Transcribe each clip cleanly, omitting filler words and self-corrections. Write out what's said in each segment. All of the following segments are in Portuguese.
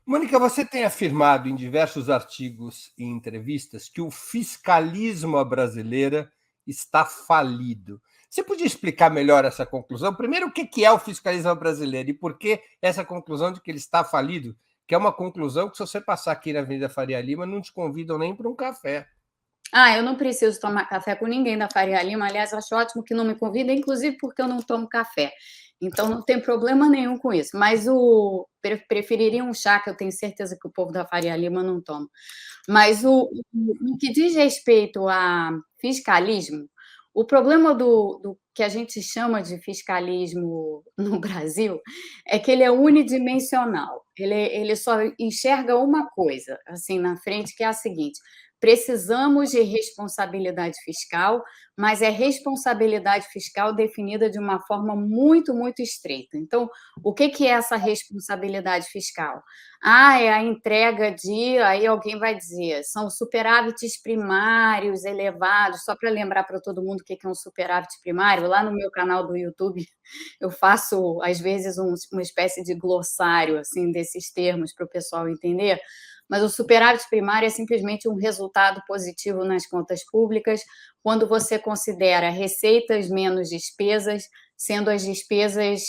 Mônica, você tem afirmado em diversos artigos e entrevistas que o fiscalismo à brasileira está falido. Você podia explicar melhor essa conclusão? Primeiro, o que é o fiscalismo brasileiro e por que essa conclusão de que ele está falido? Que é uma conclusão que, se você passar aqui na Avenida Faria Lima, não te convidam nem para um café. Ah, eu não preciso tomar café com ninguém da Faria Lima. Aliás, acho ótimo que não me convida, inclusive porque eu não tomo café. Então, não tem problema nenhum com isso. Mas preferiria um chá, que eu tenho certeza que o povo da Faria Lima não toma. Mas no que diz respeito a fiscalismo, o problema do que a gente chama de fiscalismo no Brasil é que ele é unidimensional. Ele só enxerga uma coisa, assim, na frente, que é a seguinte: precisamos de responsabilidade fiscal, mas é responsabilidade fiscal definida de uma forma muito, muito estreita. Então, o que é essa responsabilidade fiscal? Ah, é a entrega de. Aí alguém vai dizer, são superávites primários elevados. Só para lembrar para todo mundo o que é um superávit primário, lá no meu canal do YouTube eu faço, às vezes, uma espécie de glossário assim, desses termos para o pessoal entender. Mas o superávit primário é simplesmente um resultado positivo nas contas públicas quando você considera receitas menos despesas, sendo as despesas,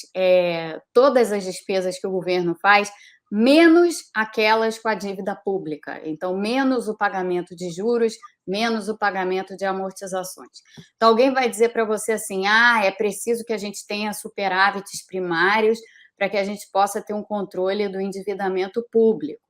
todas as despesas que o governo faz, menos aquelas com a dívida pública. Então, menos o pagamento de juros, menos o pagamento de amortizações. Então, alguém vai dizer para você assim: é preciso que a gente tenha superávites primários para que a gente possa ter um controle do endividamento público.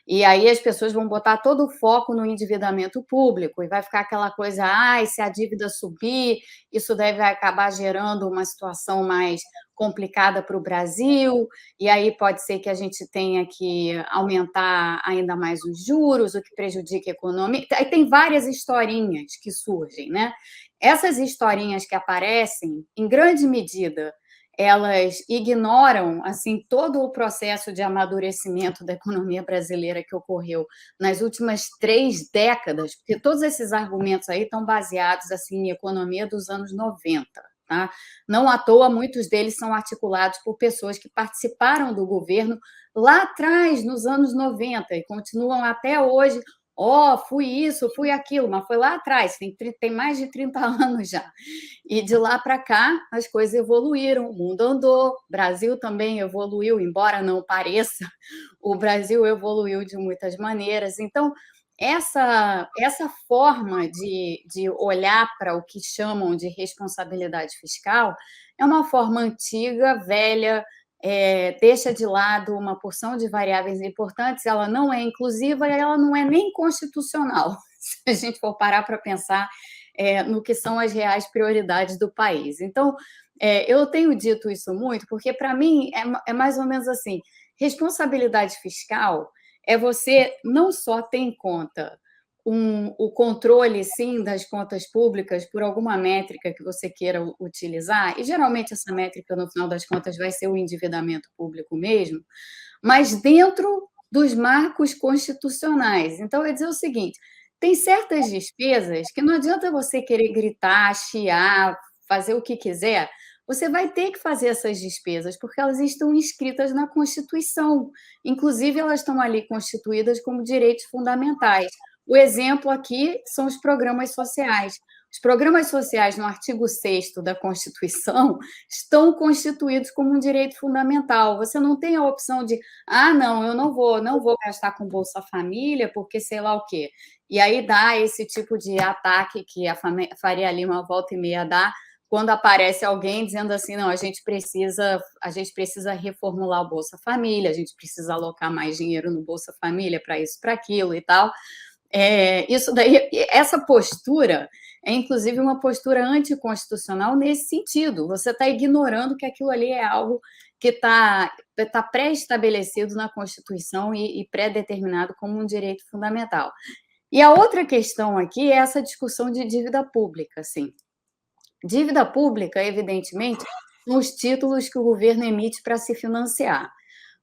E aí as pessoas vão botar todo o foco no endividamento público e vai ficar aquela coisa: se a dívida subir, isso deve acabar gerando uma situação mais complicada para o Brasil, e aí pode ser que a gente tenha que aumentar ainda mais os juros, o que prejudica a economia. Aí tem várias historinhas que surgem, né? Essas historinhas que aparecem, em grande medida, elas ignoram assim todo o processo de amadurecimento da economia brasileira que ocorreu nas últimas 3 décadas, porque todos esses argumentos aí estão baseados assim em economia dos anos 90. Tá? Não à toa, muitos deles são articulados por pessoas que participaram do governo lá atrás, nos anos 90, e continuam até hoje. Fui isso, fui aquilo, mas foi lá atrás, tem mais de 30 anos já. E de lá para cá, as coisas evoluíram, o mundo andou, o Brasil também evoluiu, embora não pareça, o Brasil evoluiu de muitas maneiras. Então, essa forma de olhar para o que chamam de responsabilidade fiscal é uma forma antiga, velha, deixa de lado uma porção de variáveis importantes, ela não é inclusiva e ela não é nem constitucional, se a gente for parar para pensar no que são as reais prioridades do país. Então, eu tenho dito isso muito, porque, para mim, é mais ou menos assim: responsabilidade fiscal é você não só ter em conta o controle, sim, das contas públicas por alguma métrica que você queira utilizar, e geralmente essa métrica, no final das contas, vai ser o endividamento público mesmo, mas dentro dos marcos constitucionais. Então, eu ia dizer o seguinte: tem certas despesas que não adianta você querer gritar, chiar, fazer o que quiser, você vai ter que fazer essas despesas, porque elas estão inscritas na Constituição. Inclusive, elas estão ali constituídas como direitos fundamentais. O exemplo aqui são os programas sociais. Os programas sociais, no artigo 6º da Constituição, estão constituídos como um direito fundamental. Você não tem a opção de: não, eu não vou gastar com Bolsa Família, porque sei lá o quê. E aí dá esse tipo de ataque que a Faria Lima volta e meia dá, quando aparece alguém dizendo assim: não, a gente precisa reformular o Bolsa Família, a gente precisa alocar mais dinheiro no Bolsa Família para isso, para aquilo e tal. Isso daí, essa postura é, inclusive, uma postura anticonstitucional nesse sentido. Você está ignorando que aquilo ali é algo que está pré-estabelecido na Constituição e pré-determinado como um direito fundamental. E a outra questão aqui é essa discussão de dívida pública. Assim. Dívida pública, evidentemente, são os títulos que o governo emite para se financiar.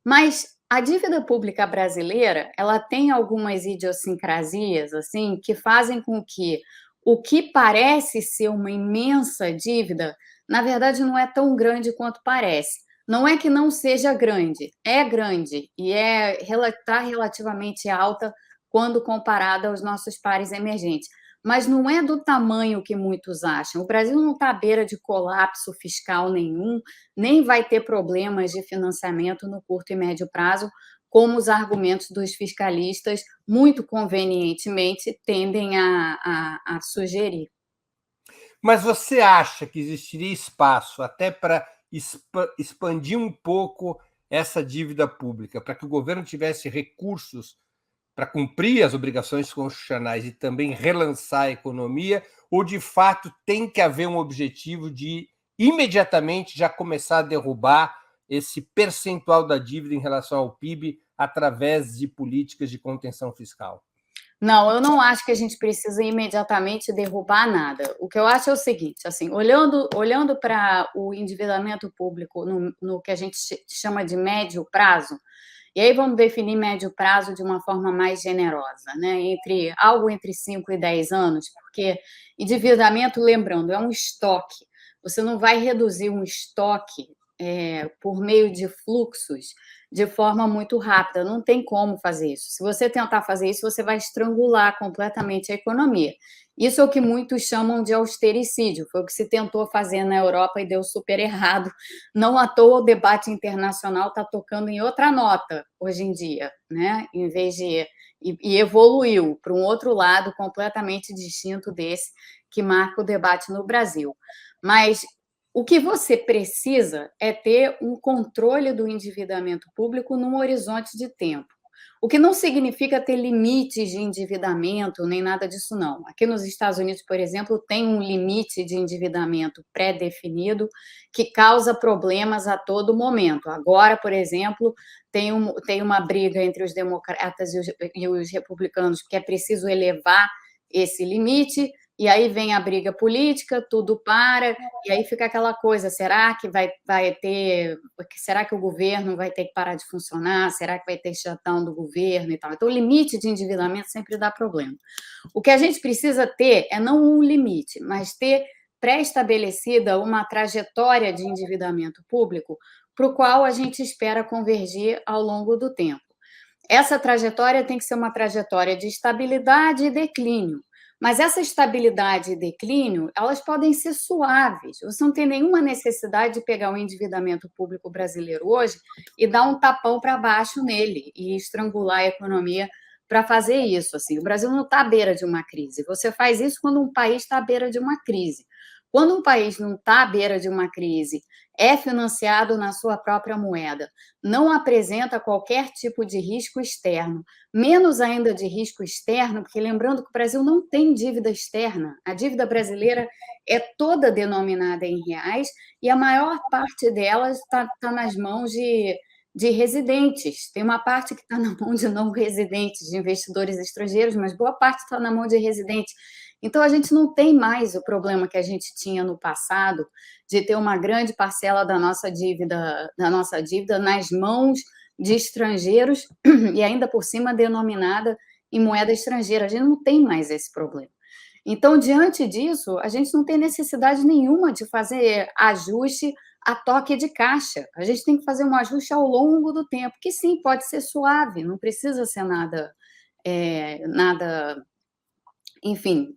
Mas a dívida pública brasileira, ela tem algumas idiosincrasias assim que fazem com que o que parece ser uma imensa dívida, na verdade, não é tão grande quanto parece. Não é que não seja grande, é grande e está relativamente alta quando comparada aos nossos pares emergentes, mas não é do tamanho que muitos acham. O Brasil não está à beira de colapso fiscal nenhum, nem vai ter problemas de financiamento no curto e médio prazo, como os argumentos dos fiscalistas, muito convenientemente, tendem a sugerir. Mas você acha que existiria espaço até para expandir um pouco essa dívida pública, para que o governo tivesse recursos para cumprir as obrigações constitucionais e também relançar a economia, ou de fato tem que haver um objetivo de imediatamente já começar a derrubar esse percentual da dívida em relação ao PIB através de políticas de contenção fiscal? Não, eu não acho que a gente precisa imediatamente derrubar nada. O que eu acho é o seguinte, assim, olhando para o endividamento público no que a gente chama de médio prazo, e aí vamos definir médio prazo de uma forma mais generosa, né? Algo entre 5 e 10 anos, porque endividamento, lembrando, é um estoque. Você não vai reduzir um estoque por meio de fluxos de forma muito rápida. Não tem como fazer isso. Se você tentar fazer isso, você vai estrangular completamente a economia. Isso é o que muitos chamam de austericídio. Foi o que se tentou fazer na Europa e deu super errado. Não à toa o debate internacional está tocando em outra nota hoje em dia, né? Em vez de e evoluiu para um outro lado completamente distinto desse que marca o debate no Brasil. Mas o que você precisa é ter um controle do endividamento público num horizonte de tempo. O que não significa ter limites de endividamento, nem nada disso, não. Aqui nos Estados Unidos, por exemplo, tem um limite de endividamento pré-definido que causa problemas a todo momento. Agora, por exemplo, tem uma briga entre os democratas e os republicanos, porque é preciso elevar esse limite, e aí vem a briga política, tudo para, e aí fica aquela coisa, será que será que o governo vai ter que parar de funcionar? Será que vai ter shutdown do governo e tal? Então, o limite de endividamento sempre dá problema. O que a gente precisa ter é não um limite, mas ter pré-estabelecida uma trajetória de endividamento público para o qual a gente espera convergir ao longo do tempo. Essa trajetória tem que ser uma trajetória de estabilidade e declínio. Mas essa estabilidade e declínio, elas podem ser suaves. Você não tem nenhuma necessidade de pegar o endividamento público brasileiro hoje e dar um tapão para baixo nele e estrangular a economia para fazer isso. Assim, o Brasil não está à beira de uma crise. Você faz isso quando um país está à beira de uma crise. Quando um país não está à beira de uma crise, é financiado na sua própria moeda, não apresenta qualquer tipo de risco externo, menos ainda de risco externo, porque lembrando que o Brasil não tem dívida externa, a dívida brasileira é toda denominada em reais e a maior parte delas está nas mãos de residentes. Tem uma parte que está na mão de não residentes, de investidores estrangeiros, mas boa parte está na mão de residentes. Então, a gente não tem mais o problema que a gente tinha no passado de ter uma grande parcela da nossa dívida nas mãos de estrangeiros e ainda por cima denominada em moeda estrangeira. A gente não tem mais esse problema. Então, diante disso, a gente não tem necessidade nenhuma de fazer ajuste a toque de caixa. A gente tem que fazer um ajuste ao longo do tempo, que sim, pode ser suave, não precisa ser nada enfim,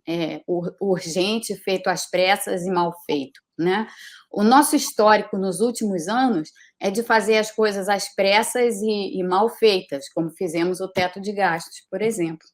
urgente, feito às pressas e mal feito, né? O nosso histórico nos últimos anos é de fazer as coisas às pressas e mal feitas, como fizemos o teto de gastos, por exemplo.